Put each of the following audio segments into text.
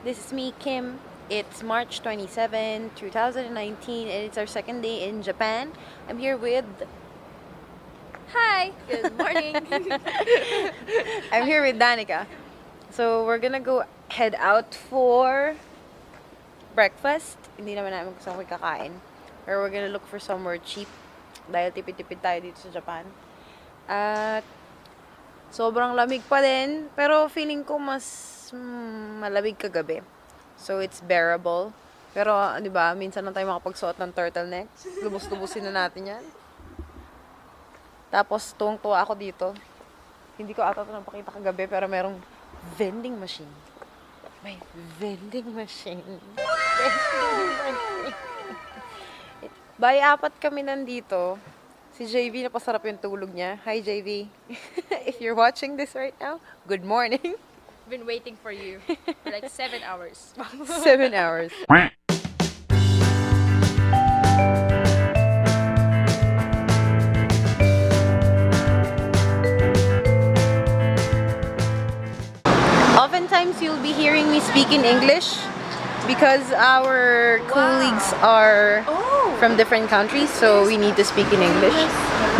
This is me, Kim. It's March 27, 2019, and it's our second day in Japan. I'm here with... Hi! Good morning! I'm here with Danica. So, we're gonna go head out for breakfast. Hindi naman namin gusto kong kakain. Or we're gonna look for somewhere cheap. Dahil tipid-tipid tayo dito sa Japan. At sobrang lamig pa din. Pero feeling ko mas malamig kagabi. So it's bearable. Pero di ba, minsan lang tayo makapagsuot ng turtleneck. Lubos-lubusin na natin yan. Tapos tuwang-tuwa ako dito. Hindi ko ata ito napakita kagabi, pero merong vending machine. May vending machine. Vending machine. Bye, apat kami nandito. Si JV, napasarap yung tulog niya. Hi, JV. If you're watching this right now, good morning. Been waiting for you for like 7 hours. 7 hours. Oftentimes, you'll be hearing me speak in English because our colleagues are from different countries, so we need to speak in English.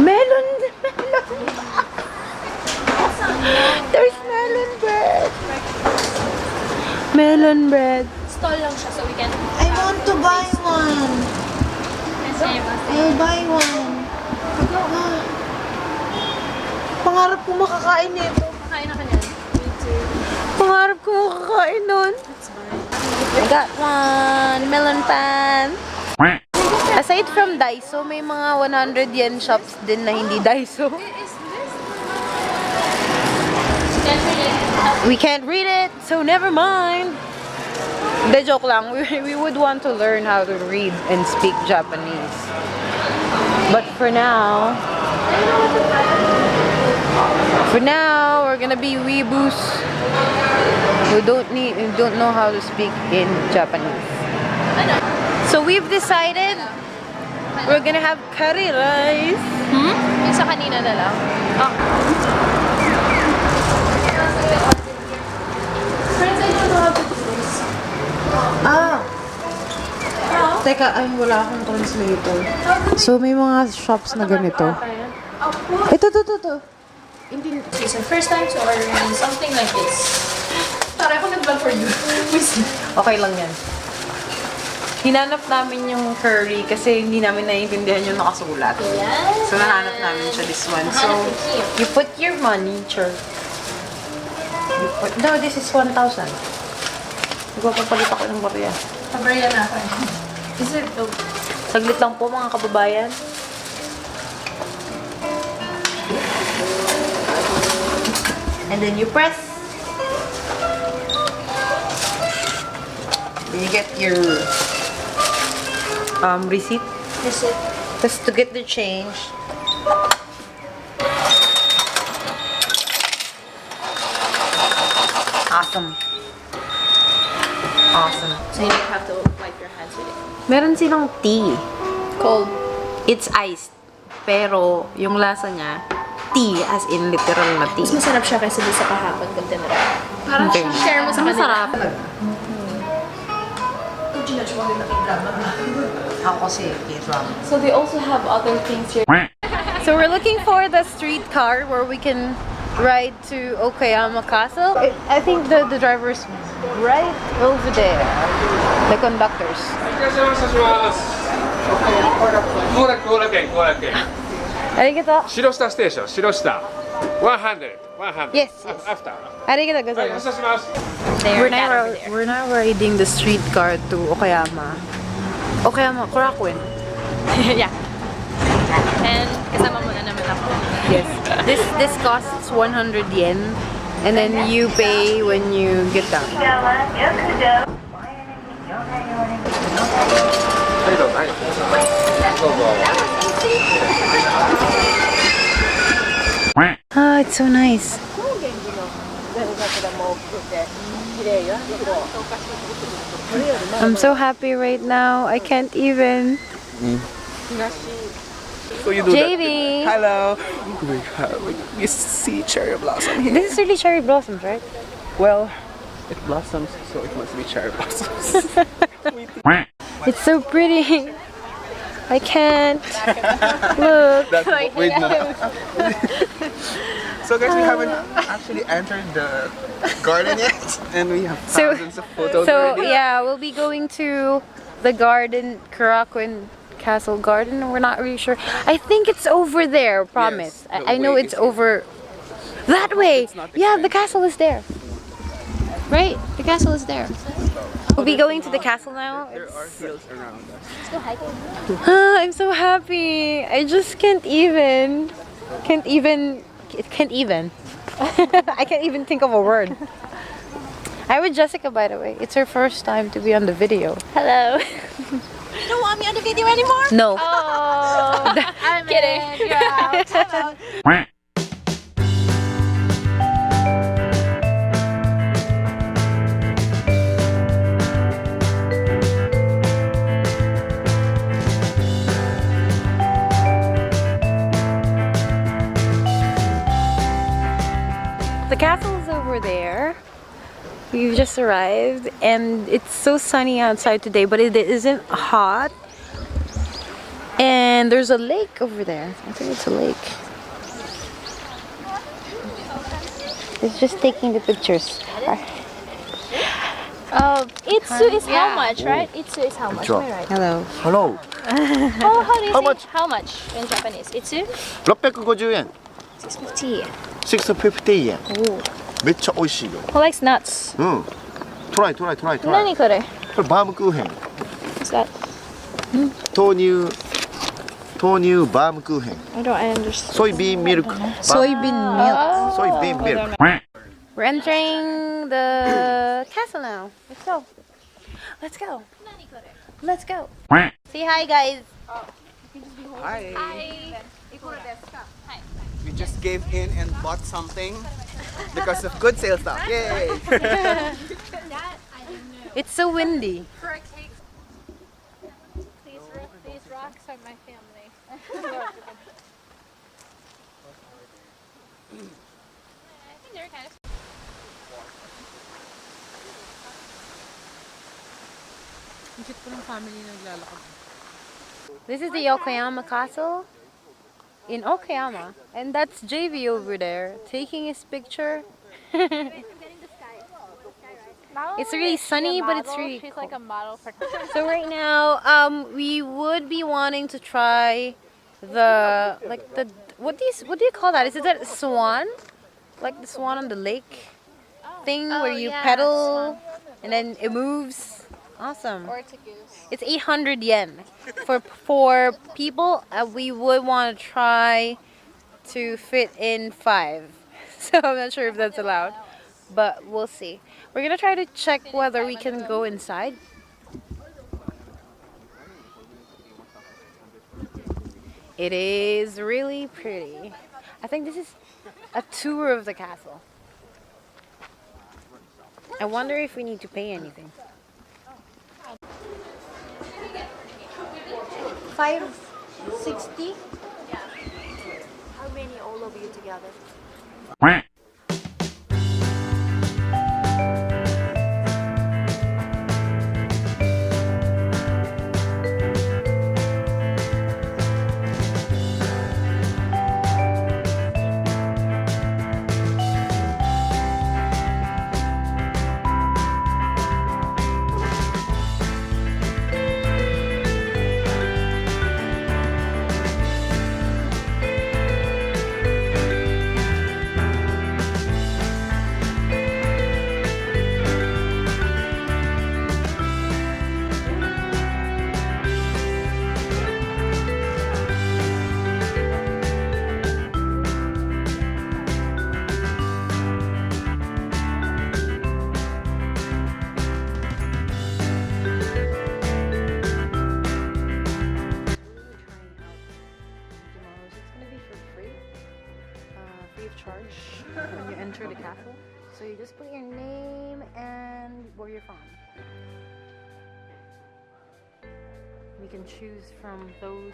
Melon! There's melon bread! Melon bread. Stall lang siya so we can... I want to buy one. I'll buy one. Pangarap ko makakain nito. Makain na ka niyan. Me too. Pangarap ko makakain nun. I got one melon pan. Aside from Daiso, may mga 100 yen shops din na hindi Daiso. We can't read it, so never mind. De joke lang. We would want to learn how to read and speak Japanese. But for now, we're gonna be weeboos who don't know how to speak in Japanese. So we've decided we're gonna have curry rice. Yung sa kanina na lang. Teka, ay wala akong translator. So may mga shops na ganito. Ito. Season first time to order something like this. Tara, ako nag-vlog for you. Okay lang yan. Hinanap namin yung curry kasi hindi namin naiintindihan yung nakasulat. Yes. So nahanap namin siya this one. So you put your money, sure. No, this is 1,000. Magpapalit ako ng barya. Pabarya na ako. Is it? Saglit lang po mga kababayan. And then you press. Then you get your receipt. Receipt. Just to get the change. Awesome. Awesome. So you don't have to wipe your hands with it. Meron silang tea. Cold. It's iced. Pero yung lasa niya, tea as in literal na tea. Mas masarap siya kaysa doon sa kahapon kung tinry. Parang Okay. share mo sa kanila. Masarap. Ako kasi K-drama. So they also have other things here. So we're looking for the streetcar where we can ride to Okayama Castle. I think the driver's right over there. The conductors. 後楽園 Arigato. 白下ステーション白下100 Yes, yes. after Arigato はい gozaimasu. 発車します We're now riding the streetcar to Okayama. Okayama Kora-KUEN. Yeah. And kasama mo na naman ako. Yes. This costs 100 yen, and then you pay when you get down. はいどうぞはいどうぞ Ah, it's so nice. I'm so happy right now. I can't even. So you do JV. that. Hello. We see cherry blossom here. This is really cherry blossoms, right? Well, It blossoms, so it must be cherry blossoms. It's so pretty. I can't. Look. Wait, no. So guys, we haven't actually entered the garden yet, and we have So- thousands of photos So already. yeah, we'll be going to the garden, Korakuen Castle Garden. We're not really sure. I think it's over there. Promise. Yes, the I know way it's is over that way. It's not Yeah, the expensive. castle is there. Right? The castle is there. We'll be going to the castle now. There are hills around us. I'm so happy. I just can't even. I can't even think of a word. I'm with Jessica, by the way. It's her first time to be on the video. Hello. You don't want me on the video anymore? No. Oh, I'm kidding. You're out. I'm out. The castle is over there. We've just arrived and it's so sunny outside today, but it isn't hot. And there's a lake over there. I think it's a lake. It's just taking the pictures. Itsu is how much, right? Itsu is how much, am I right? Hello. Hello. Oh, how do you How say much? how much in Japanese? Itsu? 650円。 650. 650円。めっちゃ美味しいよ。 Who likes nuts? うん。トライ。これバ何これ? ームクーヘン。 What's that? 豆乳バームクーヘン。 I understand. ソイビーンミルク。 Soybean milk. ソイビーンミルク。 We're entering the castle now. Let's go. Let's go. Let's go. Say hi, guys. Hi. We just gave in and bought something because of good sales now. Yay! It's so windy. These rocks are my family. I think they're kind of. This is the Okayama Castle in Okayama. And that's JV over there taking his picture. It's really sunny, but it's really She's cold. like a model for. So right now, we would be wanting to try the what do you call that? Is it that swan? Like the swan on the lake thing where you pedal and then it moves. Awesome. Or to goose. It's 800 yen for people. We would want to try to fit in 5. So I'm not sure if that's allowed, but we'll see. We're gonna try to check whether we can go inside. It is really pretty. I think this is a tour of the castle. I wonder if we need to pay anything. 560? How many all of you together? When you enter the castle, so you just put your name and where you're from. We can choose from those.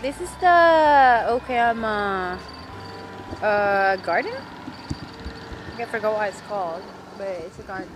This is the Okayama garden? I forgot what it's called, but it's a garden.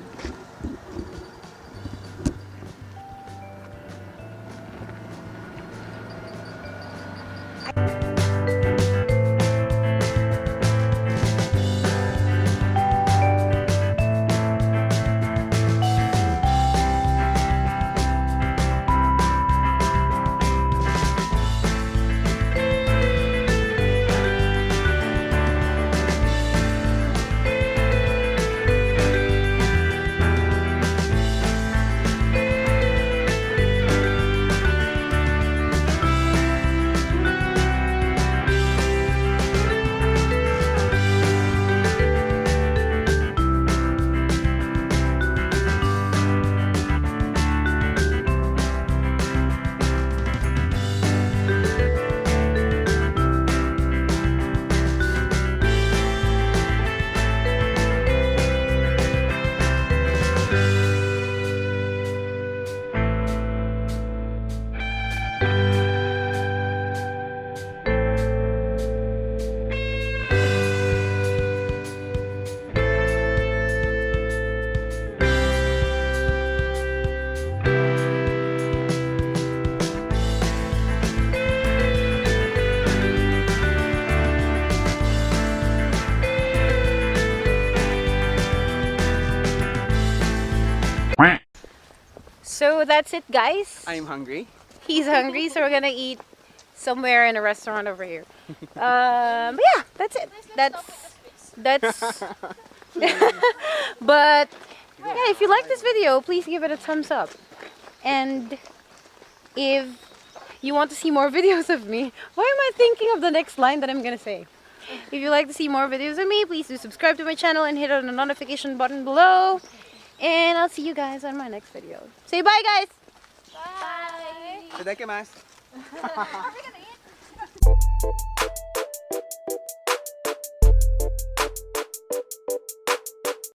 So that's it, guys. I'm hungry. He's hungry, so we're gonna eat somewhere in a restaurant over here. But yeah, that's it. That's. But yeah, if you like this video, please give it a thumbs up. And if you want to see more videos of me, why am I thinking of the next line that I'm gonna say? If you like to see more videos of me, please do subscribe to my channel and hit on the notification button below. And I'll see you guys on my next video. Say bye, guys! Bye! Itadakimasu. Are we gonna eat?